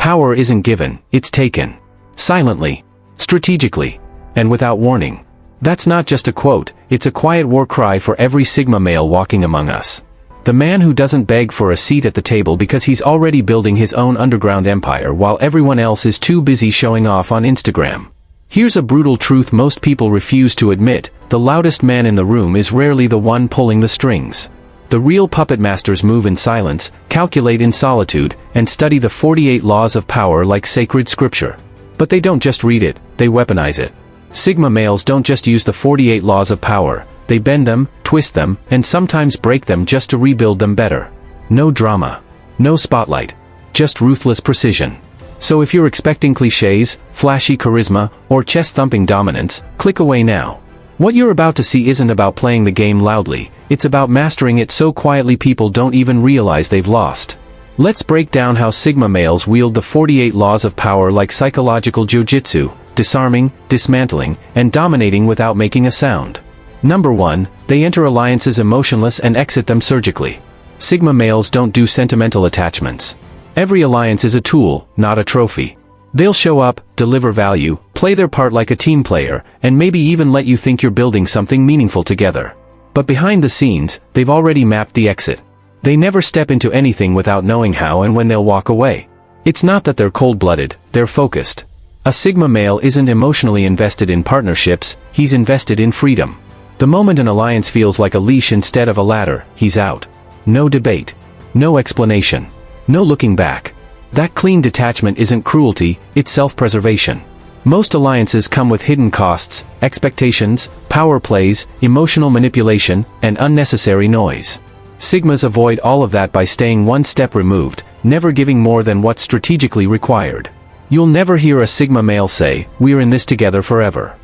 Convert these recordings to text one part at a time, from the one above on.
Power isn't given, it's taken. Silently. Strategically. And without warning. That's not just a quote, it's a quiet war cry for every Sigma male walking among us. The man who doesn't beg for a seat at the table because he's already building his own underground empire while everyone else is too busy showing off on Instagram. Here's a brutal truth most people refuse to admit: the loudest man in the room is rarely the one pulling the strings. The real puppet masters move in silence, calculate in solitude, and study the 48 laws of power like sacred scripture. But they don't just read it, they weaponize it. Sigma males don't just use the 48 laws of power, they bend them, twist them, and sometimes break them just to rebuild them better. No drama. No spotlight. Just ruthless precision. So if you're expecting cliches, flashy charisma, or chest-thumping dominance, click away now. What you're about to see isn't about playing the game loudly, it's about mastering it so quietly people don't even realize they've lost. Let's break down how Sigma males wield the 48 laws of power like psychological jiu-jitsu, disarming, dismantling, and dominating without making a sound. Number 1, they enter alliances emotionless and exit them surgically. Sigma males don't do sentimental attachments. Every alliance is a tool, not a trophy. They'll show up, deliver value, play their part like a team player, and maybe even let you think you're building something meaningful together. But behind the scenes, they've already mapped the exit. They never step into anything without knowing how and when they'll walk away. It's not that they're cold-blooded, they're focused. A Sigma male isn't emotionally invested in partnerships, he's invested in freedom. The moment an alliance feels like a leash instead of a ladder, he's out. No debate. No explanation. No looking back. That clean detachment isn't cruelty, it's self-preservation. Most alliances come with hidden costs, expectations, power plays, emotional manipulation, and unnecessary noise. Sigmas avoid all of that by staying one step removed, never giving more than what's strategically required. You'll never hear a Sigma male say, "We're in this together forever."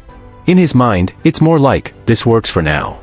In his mind, it's more like, "This works for now."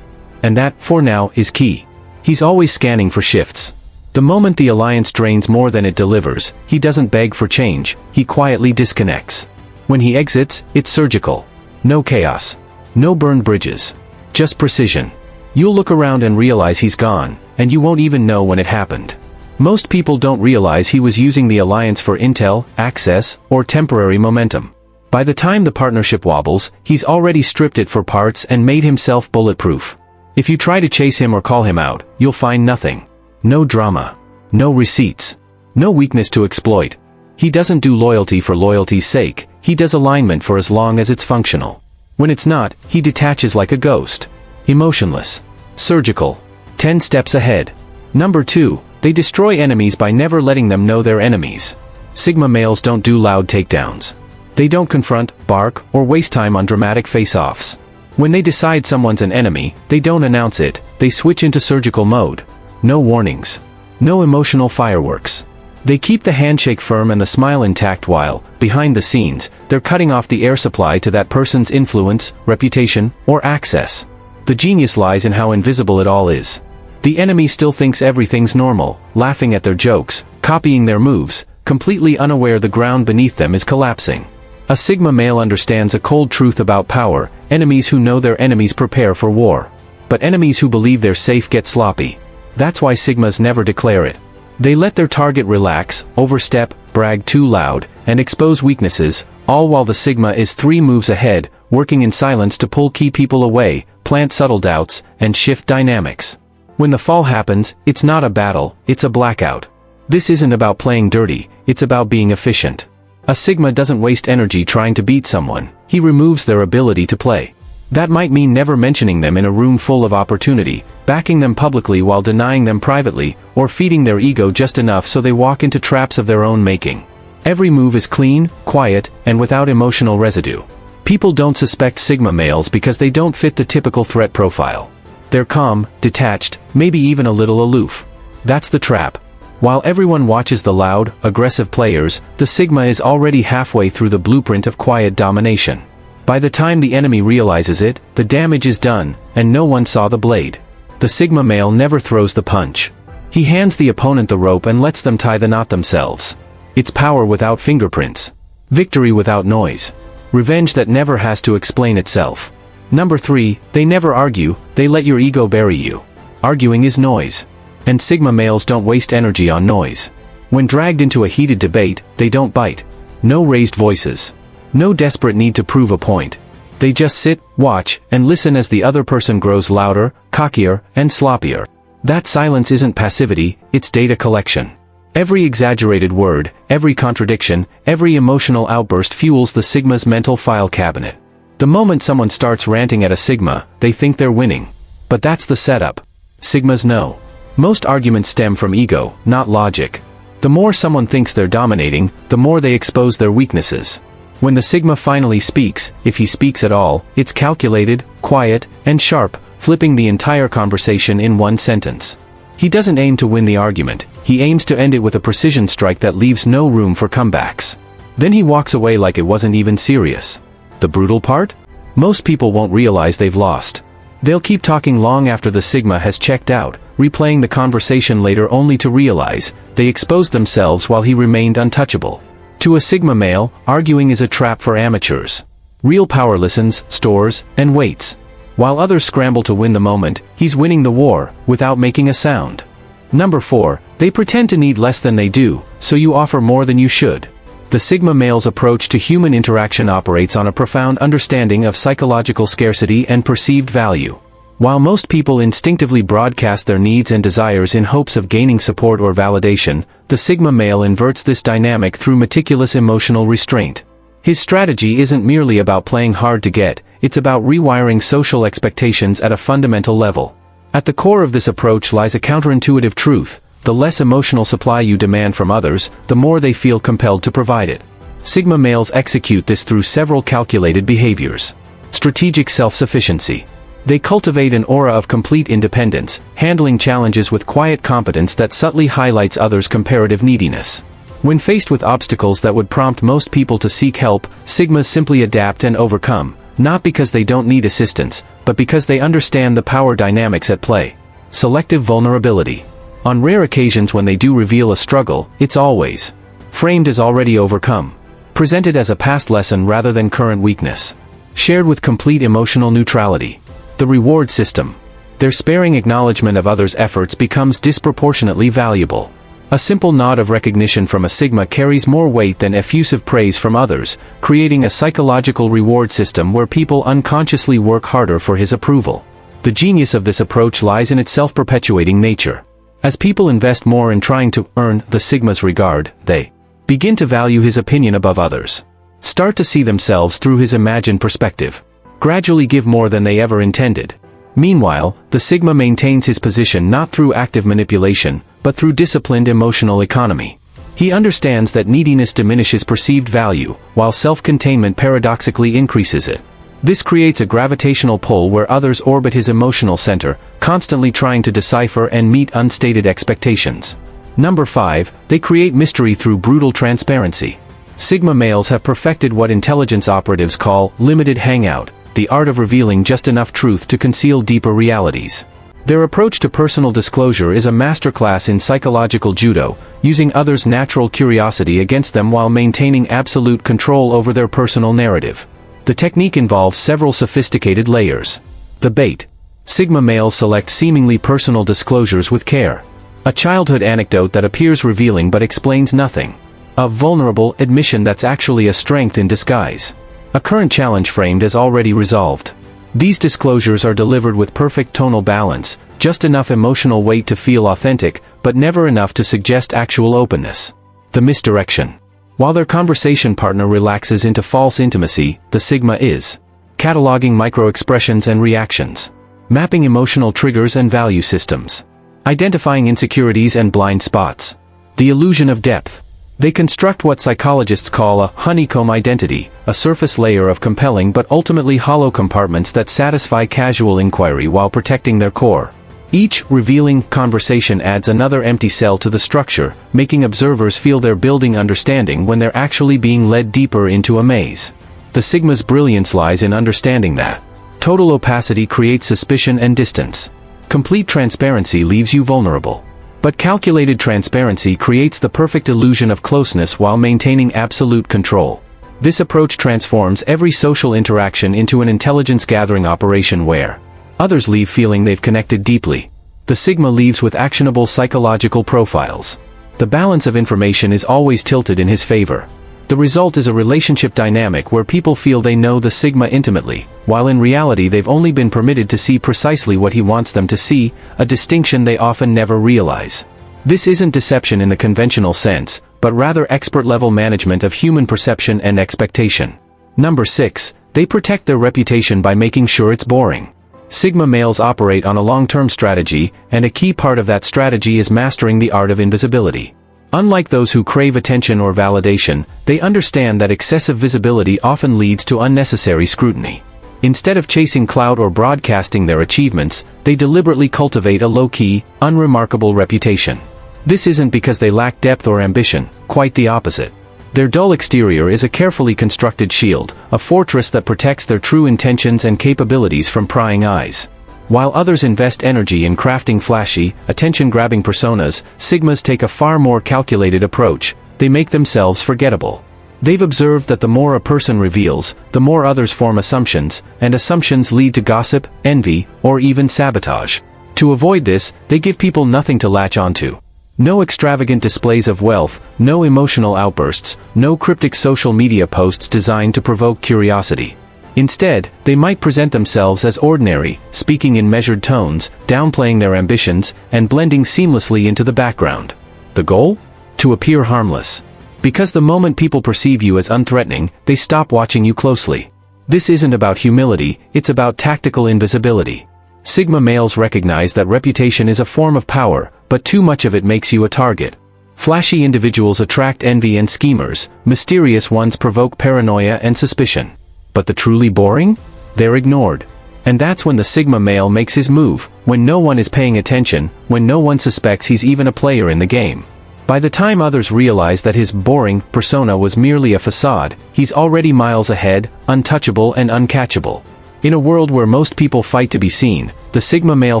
And that, "for now," is key. He's always scanning for shifts. The moment the alliance drains more than it delivers, he doesn't beg for change, he quietly disconnects. When he exits, it's surgical. No chaos. No burned bridges. Just precision. You'll look around and realize he's gone, and you won't even know when it happened. Most people don't realize he was using the alliance for intel, access, or temporary momentum. By the time the partnership wobbles, he's already stripped it for parts and made himself bulletproof. If you try to chase him or call him out, you'll find nothing. No drama. No receipts. No weakness to exploit. He doesn't do loyalty for loyalty's sake, he does alignment for as long as it's functional. When it's not, he detaches like a ghost. Emotionless. Surgical. 10 steps ahead. Number 2, they destroy enemies by never letting them know they're enemies. Sigma males don't do loud takedowns. They don't confront, bark, or waste time on dramatic face-offs. When they decide someone's an enemy, they don't announce it, they switch into surgical mode. No warnings. No emotional fireworks. They keep the handshake firm and the smile intact while, behind the scenes, they're cutting off the air supply to that person's influence, reputation, or access. The genius lies in how invisible it all is. The enemy still thinks everything's normal, laughing at their jokes, copying their moves, completely unaware the ground beneath them is collapsing. A Sigma male understands a cold truth about power: enemies who know they're enemies prepare for war. But enemies who believe they're safe get sloppy. That's why Sigmas never declare it. They let their target relax, overstep, brag too loud, and expose weaknesses, all while the Sigma is 3 moves ahead, working in silence to pull key people away, plant subtle doubts, and shift dynamics. When the fall happens, it's not a battle, it's a blackout. This isn't about playing dirty, it's about being efficient. A Sigma doesn't waste energy trying to beat someone, he removes their ability to play. That might mean never mentioning them in a room full of opportunity, backing them publicly while denying them privately, or feeding their ego just enough so they walk into traps of their own making. Every move is clean, quiet, and without emotional residue. People don't suspect Sigma males because they don't fit the typical threat profile. They're calm, detached, maybe even a little aloof. That's the trap. While everyone watches the loud, aggressive players, the Sigma is already halfway through the blueprint of quiet domination. By the time the enemy realizes it, the damage is done, and no one saw the blade. The Sigma male never throws the punch. He hands the opponent the rope and lets them tie the knot themselves. It's power without fingerprints. Victory without noise. Revenge that never has to explain itself. Number 3, they never argue, they let your ego bury you. Arguing is noise. And Sigma males don't waste energy on noise. When dragged into a heated debate, they don't bite. No raised voices. No desperate need to prove a point. They just sit, watch, and listen as the other person grows louder, cockier, and sloppier. That silence isn't passivity, it's data collection. Every exaggerated word, every contradiction, every emotional outburst fuels the Sigma's mental file cabinet. The moment someone starts ranting at a Sigma, they think they're winning. But that's the setup. Sigmas know. Most arguments stem from ego, not logic. The more someone thinks they're dominating, the more they expose their weaknesses. When the Sigma finally speaks, if he speaks at all, it's calculated, quiet, and sharp, flipping the entire conversation in one sentence. He doesn't aim to win the argument, he aims to end it with a precision strike that leaves no room for comebacks. Then he walks away like it wasn't even serious. The brutal part? Most people won't realize they've lost. They'll keep talking long after the Sigma has checked out, replaying the conversation later only to realize they exposed themselves while he remained untouchable. To a Sigma male, arguing is a trap for amateurs. Real power listens, stores, and waits. While others scramble to win the moment, he's winning the war, without making a sound. Number 4, they pretend to need less than they do, so you offer more than you should. The Sigma male's approach to human interaction operates on a profound understanding of psychological scarcity and perceived value. While most people instinctively broadcast their needs and desires in hopes of gaining support or validation, the Sigma male inverts this dynamic through meticulous emotional restraint. His strategy isn't merely about playing hard to get, it's about rewiring social expectations at a fundamental level. At the core of this approach lies a counterintuitive truth: the less emotional supply you demand from others, the more they feel compelled to provide it. Sigma males execute this through several calculated behaviors. Strategic self-sufficiency. They cultivate an aura of complete independence, handling challenges with quiet competence that subtly highlights others' comparative neediness. When faced with obstacles that would prompt most people to seek help, Sigmas simply adapt and overcome, not because they don't need assistance, but because they understand the power dynamics at play. Selective vulnerability. On rare occasions when they do reveal a struggle, it's always framed as already overcome, presented as a past lesson rather than current weakness. Shared with complete emotional neutrality. The reward system. Their sparing acknowledgement of others' efforts becomes disproportionately valuable. A simple nod of recognition from a Sigma carries more weight than effusive praise from others, creating a psychological reward system where people unconsciously work harder for his approval. The genius of this approach lies in its self-perpetuating nature. As people invest more in trying to earn the Sigma's regard, they begin to value his opinion above others. Start to see themselves through his imagined perspective. Gradually give more than they ever intended. Meanwhile, the Sigma maintains his position not through active manipulation, but through disciplined emotional economy. He understands that neediness diminishes perceived value, while self-containment paradoxically increases it. This creates a gravitational pull where others orbit his emotional center, constantly trying to decipher and meet unstated expectations. Number 5, they create mystery through brutal transparency. Sigma males have perfected what intelligence operatives call limited hangout, the art of revealing just enough truth to conceal deeper realities. Their approach to personal disclosure is a masterclass in psychological judo, using others' natural curiosity against them while maintaining absolute control over their personal narrative. The technique involves several sophisticated layers. The bait. Sigma males select seemingly personal disclosures with care. A childhood anecdote that appears revealing but explains nothing. A vulnerable admission that's actually a strength in disguise. A current challenge framed as already resolved. These disclosures are delivered with perfect tonal balance, just enough emotional weight to feel authentic, but never enough to suggest actual openness. The misdirection. While their conversation partner relaxes into false intimacy, the Sigma is cataloging micro-expressions and reactions, mapping emotional triggers and value systems, identifying insecurities and blind spots. The illusion of depth. They construct what psychologists call a honeycomb identity, a surface layer of compelling but ultimately hollow compartments that satisfy casual inquiry while protecting their core. Each revealing conversation adds another empty cell to the structure, making observers feel they're building understanding when they're actually being led deeper into a maze. The Sigma's brilliance lies in understanding that total opacity creates suspicion and distance. Complete transparency leaves you vulnerable. But calculated transparency creates the perfect illusion of closeness while maintaining absolute control. This approach transforms every social interaction into an intelligence-gathering operation where others leave feeling they've connected deeply. The Sigma leaves with actionable psychological profiles. The balance of information is always tilted in his favor. The result is a relationship dynamic where people feel they know the Sigma intimately, while in reality they've only been permitted to see precisely what he wants them to see, a distinction they often never realize. This isn't deception in the conventional sense, but rather expert-level management of human perception and expectation. Number 6. They protect their reputation by making sure it's boring. Sigma males operate on a long-term strategy, and a key part of that strategy is mastering the art of invisibility. Unlike those who crave attention or validation, they understand that excessive visibility often leads to unnecessary scrutiny. Instead of chasing clout or broadcasting their achievements, they deliberately cultivate a low-key, unremarkable reputation. This isn't because they lack depth or ambition, quite the opposite. Their dull exterior is a carefully constructed shield, a fortress that protects their true intentions and capabilities from prying eyes. While others invest energy in crafting flashy, attention-grabbing personas, Sigmas take a far more calculated approach. They make themselves forgettable. They've observed that the more a person reveals, the more others form assumptions, and assumptions lead to gossip, envy, or even sabotage. To avoid this, they give people nothing to latch onto. No extravagant displays of wealth, no emotional outbursts, no cryptic social media posts designed to provoke curiosity. Instead, they might present themselves as ordinary, speaking in measured tones, downplaying their ambitions, and blending seamlessly into the background. The goal? To appear harmless. Because the moment people perceive you as unthreatening, they stop watching you closely. This isn't about humility, it's about tactical invisibility. Sigma males recognize that reputation is a form of power, but too much of it makes you a target. Flashy individuals attract envy and schemers, mysterious ones provoke paranoia and suspicion. But the truly boring? They're ignored. And that's when the Sigma male makes his move, when no one is paying attention, when no one suspects he's even a player in the game. By the time others realize that his boring persona was merely a facade, he's already miles ahead, untouchable and uncatchable. In a world where most people fight to be seen, the Sigma male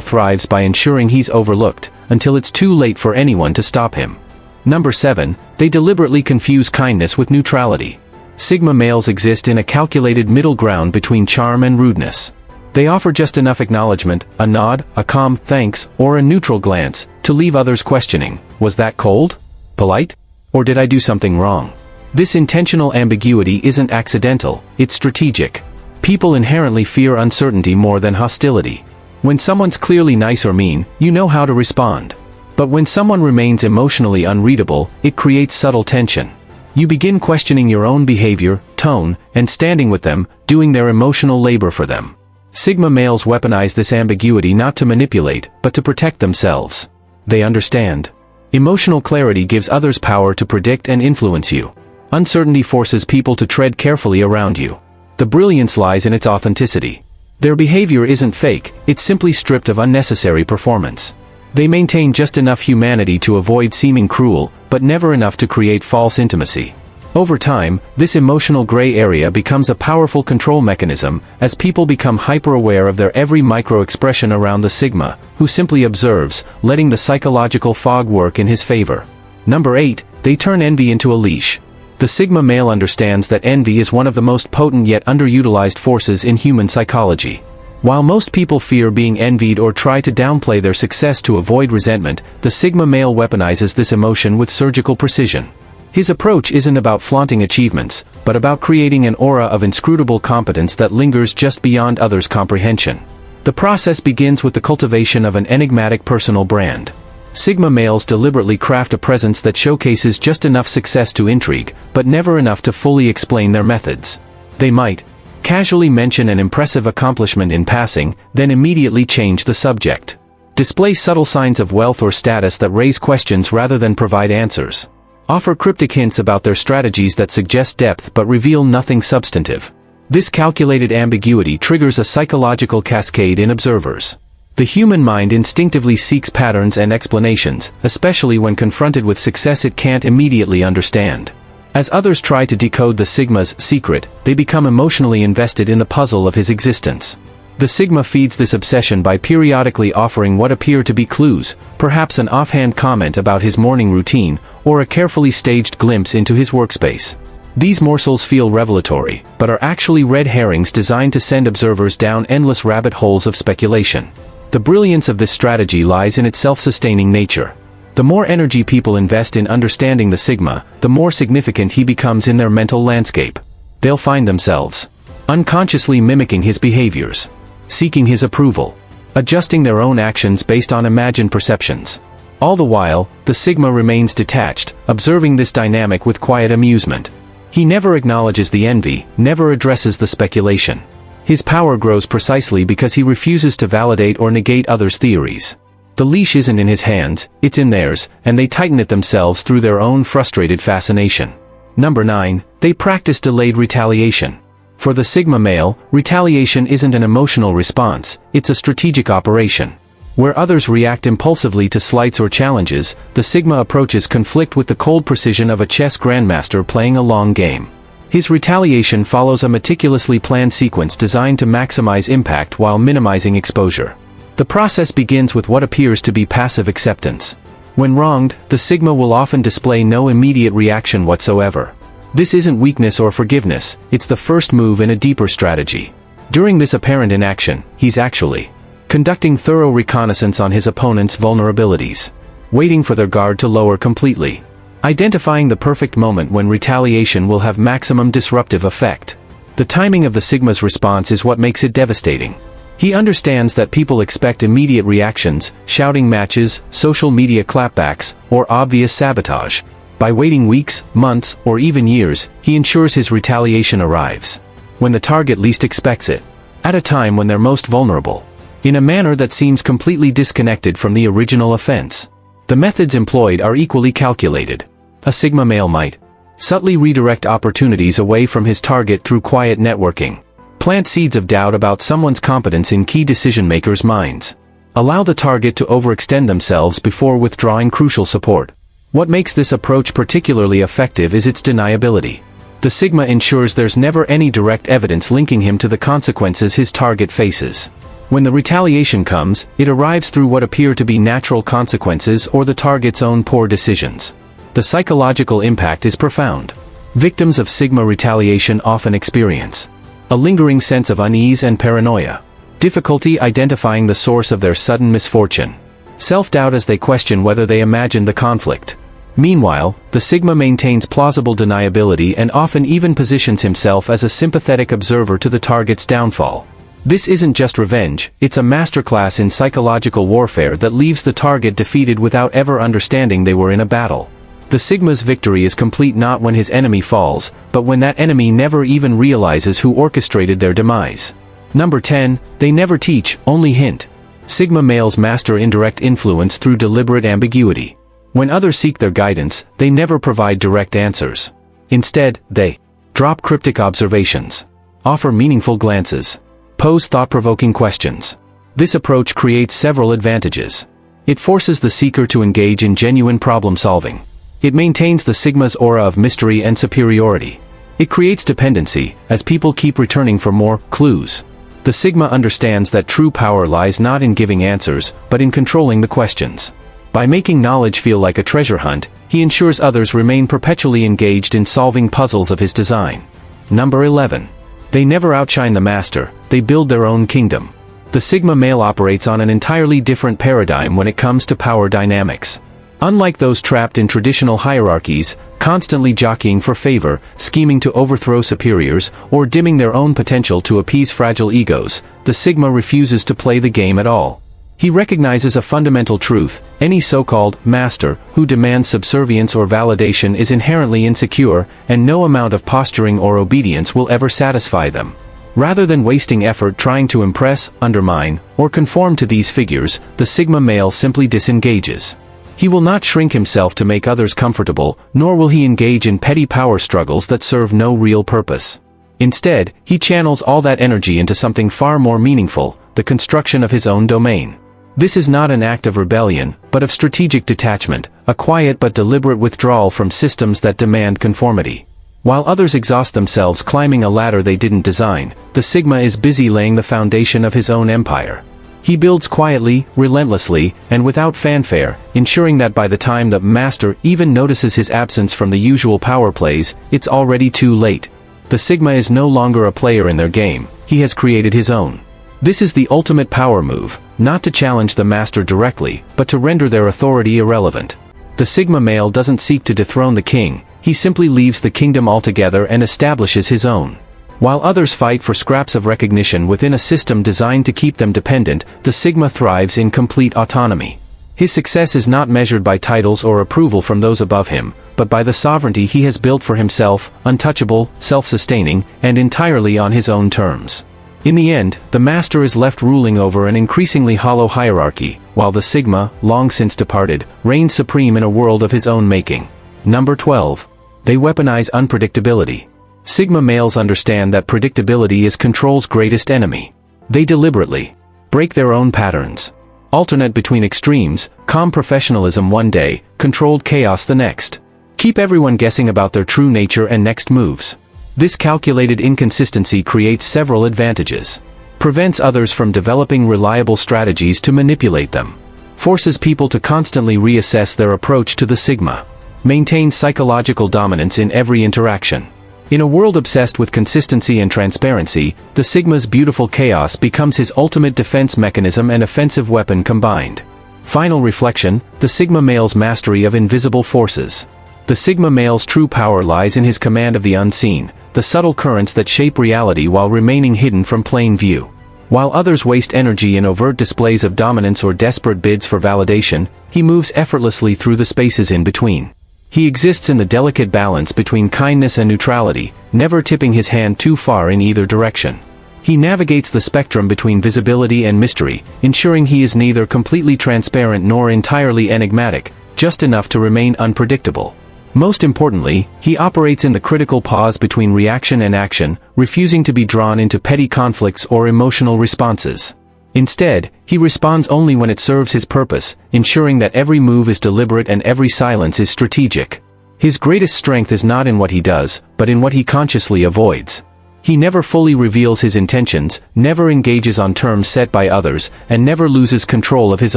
thrives by ensuring he's overlooked, until it's too late for anyone to stop him. Number 7. They deliberately confuse kindness with neutrality. Sigma males exist in a calculated middle ground between charm and rudeness. They offer just enough acknowledgement, a nod, a calm thanks, or a neutral glance, to leave others questioning, was that cold? Polite? Or did I do something wrong? This intentional ambiguity isn't accidental, it's strategic. People inherently fear uncertainty more than hostility. When someone's clearly nice or mean, you know how to respond. But when someone remains emotionally unreadable, it creates subtle tension. You begin questioning your own behavior, tone, and standing with them, doing their emotional labor for them. Sigma males weaponize this ambiguity not to manipulate, but to protect themselves. They understand. Emotional clarity gives others power to predict and influence you. Uncertainty forces people to tread carefully around you. The brilliance lies in its authenticity. Their behavior isn't fake, it's simply stripped of unnecessary performance. They maintain just enough humanity to avoid seeming cruel, but never enough to create false intimacy. Over time, this emotional gray area becomes a powerful control mechanism, as people become hyper-aware of their every micro-expression around the Sigma, who simply observes, letting the psychological fog work in his favor. Number 8. They turn envy into a leash. The Sigma male understands that envy is one of the most potent yet underutilized forces in human psychology. While most people fear being envied or try to downplay their success to avoid resentment, the Sigma male weaponizes this emotion with surgical precision. His approach isn't about flaunting achievements, but about creating an aura of inscrutable competence that lingers just beyond others' comprehension. The process begins with the cultivation of an enigmatic personal brand. Sigma males deliberately craft a presence that showcases just enough success to intrigue, but never enough to fully explain their methods. They might casually mention an impressive accomplishment in passing, then immediately change the subject. Display subtle signs of wealth or status that raise questions rather than provide answers. Offer cryptic hints about their strategies that suggest depth but reveal nothing substantive. This calculated ambiguity triggers a psychological cascade in observers. The human mind instinctively seeks patterns and explanations, especially when confronted with success it can't immediately understand. As others try to decode the Sigma's secret, they become emotionally invested in the puzzle of his existence. The Sigma feeds this obsession by periodically offering what appear to be clues, perhaps an offhand comment about his morning routine, or a carefully staged glimpse into his workspace. These morsels feel revelatory, but are actually red herrings designed to send observers down endless rabbit holes of speculation. The brilliance of this strategy lies in its self-sustaining nature. The more energy people invest in understanding the sigma, the more significant he becomes in their mental landscape. They'll find themselves unconsciously mimicking his behaviors, seeking his approval, adjusting their own actions based on imagined perceptions. All the while, the sigma remains detached, observing this dynamic with quiet amusement. He never acknowledges the envy, never addresses the speculation. His power grows precisely because he refuses to validate or negate others' theories. The leash isn't in his hands, it's in theirs, and they tighten it themselves through their own frustrated fascination. Number 9, they practice delayed retaliation. For the sigma male, retaliation isn't an emotional response, it's a strategic operation. Where others react impulsively to slights or challenges, the sigma approaches conflict with the cold precision of a chess grandmaster playing a long game. His retaliation follows a meticulously planned sequence designed to maximize impact while minimizing exposure. The process begins with what appears to be passive acceptance. When wronged, the sigma will often display no immediate reaction whatsoever. This isn't weakness or forgiveness, it's the first move in a deeper strategy. During this apparent inaction, he's actually conducting thorough reconnaissance on his opponent's vulnerabilities, waiting for their guard to lower completely, identifying the perfect moment when retaliation will have maximum disruptive effect. The timing of the sigma's response is what makes it devastating. He understands that people expect immediate reactions, shouting matches, social media clapbacks, or obvious sabotage. By waiting weeks, months, or even years, he ensures his retaliation arrives when the target least expects it, at a time when they're most vulnerable, in a manner that seems completely disconnected from the original offense. The methods employed are equally calculated. A sigma male might subtly redirect opportunities away from his target through quiet networking, plant seeds of doubt about someone's competence in key decision-makers' minds, allow the target to overextend themselves before withdrawing crucial support. What makes this approach particularly effective is its deniability. The sigma ensures there's never any direct evidence linking him to the consequences his target faces. When the retaliation comes, it arrives through what appear to be natural consequences or the target's own poor decisions. The psychological impact is profound. Victims of sigma retaliation often experience a lingering sense of unease and paranoia, difficulty identifying the source of their sudden misfortune, self-doubt as they question whether they imagined the conflict. Meanwhile, the sigma maintains plausible deniability and often even positions himself as a sympathetic observer to the target's downfall. This isn't just revenge, it's a masterclass in psychological warfare that leaves the target defeated without ever understanding they were in a battle. The sigma's victory is complete not when his enemy falls, but when that enemy never even realizes who orchestrated their demise. Number 10, they never teach, only hint. Sigma males master indirect influence through deliberate ambiguity. When others seek their guidance, they never provide direct answers. Instead, they drop cryptic observations, offer meaningful glances, pose thought-provoking questions. This approach creates several advantages. It forces the seeker to engage in genuine problem-solving. It maintains the sigma's aura of mystery and superiority. It creates dependency, as people keep returning for more clues. The sigma understands that true power lies not in giving answers, but in controlling the questions. By making knowledge feel like a treasure hunt, he ensures others remain perpetually engaged in solving puzzles of his design. Number 11. They never outshine the master, they build their own kingdom. The sigma male operates on an entirely different paradigm when it comes to power dynamics. Unlike those trapped in traditional hierarchies, constantly jockeying for favor, scheming to overthrow superiors, or dimming their own potential to appease fragile egos, the sigma refuses to play the game at all. He recognizes a fundamental truth: any so-called master who demands subservience or validation is inherently insecure, and no amount of posturing or obedience will ever satisfy them. Rather than wasting effort trying to impress, undermine, or conform to these figures, the sigma male simply disengages. He will not shrink himself to make others comfortable, nor will he engage in petty power struggles that serve no real purpose. Instead, he channels all that energy into something far more meaningful: the construction of his own domain. This is not an act of rebellion, but of strategic detachment, a quiet but deliberate withdrawal from systems that demand conformity. While others exhaust themselves climbing a ladder they didn't design, the sigma is busy laying the foundation of his own empire. He builds quietly, relentlessly, and without fanfare, ensuring that by the time the master even notices his absence from the usual power plays, it's already too late. The sigma is no longer a player in their game, he has created his own. This is the ultimate power move, not to challenge the master directly, but to render their authority irrelevant. The Sigma male doesn't seek to dethrone the king, he simply leaves the kingdom altogether and establishes his own. While others fight for scraps of recognition within a system designed to keep them dependent, the Sigma thrives in complete autonomy. His success is not measured by titles or approval from those above him, but by the sovereignty he has built for himself, untouchable, self-sustaining, and entirely on his own terms. In the end, the master is left ruling over an increasingly hollow hierarchy, while the Sigma, long since departed, reigns supreme in a world of his own making. Number 12. They weaponize unpredictability. Sigma males understand that predictability is control's greatest enemy. They deliberately break their own patterns. Alternate between extremes, calm professionalism one day, controlled chaos the next. Keep everyone guessing about their true nature and next moves. This calculated inconsistency creates several advantages. Prevents others from developing reliable strategies to manipulate them. Forces people to constantly reassess their approach to the Sigma. Maintains psychological dominance in every interaction. In a world obsessed with consistency and transparency, the Sigma's beautiful chaos becomes his ultimate defense mechanism and offensive weapon combined. Final reflection, the Sigma male's mastery of invisible forces. The Sigma male's true power lies in his command of the unseen, the subtle currents that shape reality while remaining hidden from plain view. While others waste energy in overt displays of dominance or desperate bids for validation, he moves effortlessly through the spaces in between. He exists in the delicate balance between kindness and neutrality, never tipping his hand too far in either direction. He navigates the spectrum between visibility and mystery, ensuring he is neither completely transparent nor entirely enigmatic, just enough to remain unpredictable. Most importantly, he operates in the critical pause between reaction and action, refusing to be drawn into petty conflicts or emotional responses. Instead, he responds only when it serves his purpose, ensuring that every move is deliberate and every silence is strategic. His greatest strength is not in what he does, but in what he consciously avoids. He never fully reveals his intentions, never engages on terms set by others, and never loses control of his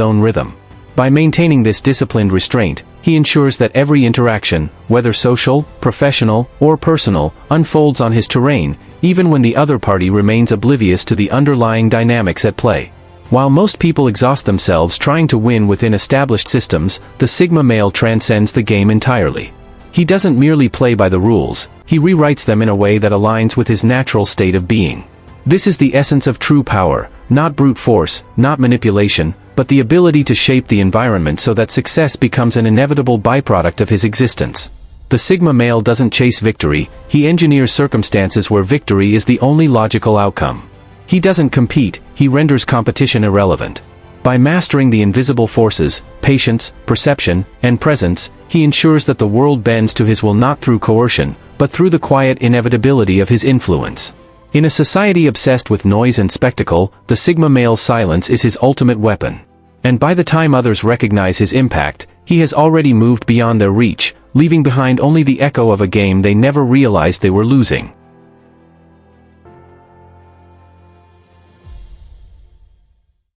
own rhythm. By maintaining this disciplined restraint, he ensures that every interaction, whether social, professional, or personal, unfolds on his terrain, even when the other party remains oblivious to the underlying dynamics at play. While most people exhaust themselves trying to win within established systems, the Sigma male transcends the game entirely. He doesn't merely play by the rules, he rewrites them in a way that aligns with his natural state of being. This is the essence of true power, not brute force, not manipulation, but the ability to shape the environment so that success becomes an inevitable byproduct of his existence. The Sigma male doesn't chase victory, he engineers circumstances where victory is the only logical outcome. He doesn't compete, he renders competition irrelevant. By mastering the invisible forces, patience, perception, and presence, he ensures that the world bends to his will not through coercion, but through the quiet inevitability of his influence. In a society obsessed with noise and spectacle, the Sigma male's silence is his ultimate weapon. And by the time others recognize his impact, he has already moved beyond their reach, leaving behind only the echo of a game they never realized they were losing.